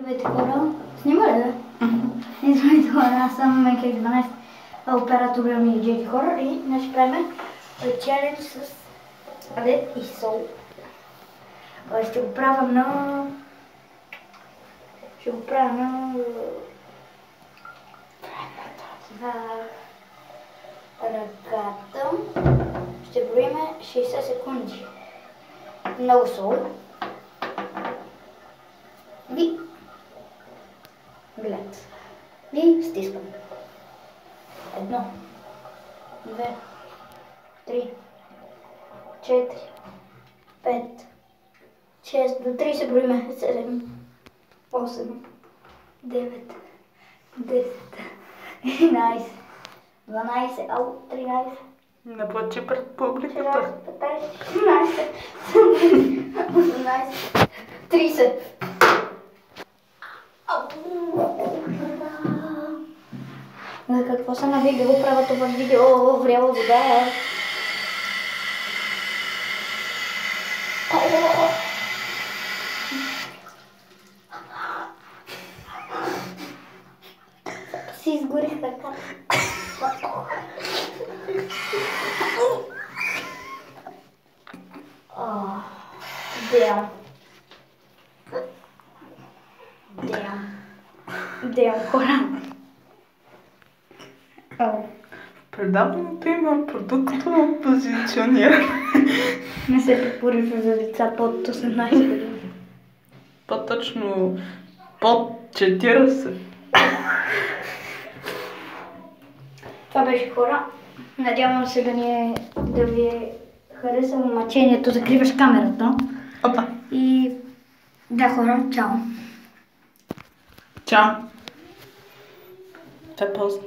Здравейте хора, снима ли да? Здравейте хора, аз съм Мекек12, оператор ми Джеди Хорър и днес ще правим челендж с Red и Soul. Ще го правя на... ръката. Ще броим 60 секунди. Много сол. И глед. И стискам. 1, 2, 3, 4, 5, 6, до 30 броиме. 7, 8, 9, 10, 11, 12, 13. Не плачи пред публиката. 14, 15, 18, 30. За какво се навик да го правя това видео? Вряла вода. Си изгорих ръка. Damn, хора. Предаването има продуктово позициониране. Не се препоръчва за деца под 18 години. По-точно под 40. Това беше хора. Надявам се да ви е харесало мъчението. Закриваш камерата. Опа. И да, хора, чао. Чао. Това е поздно.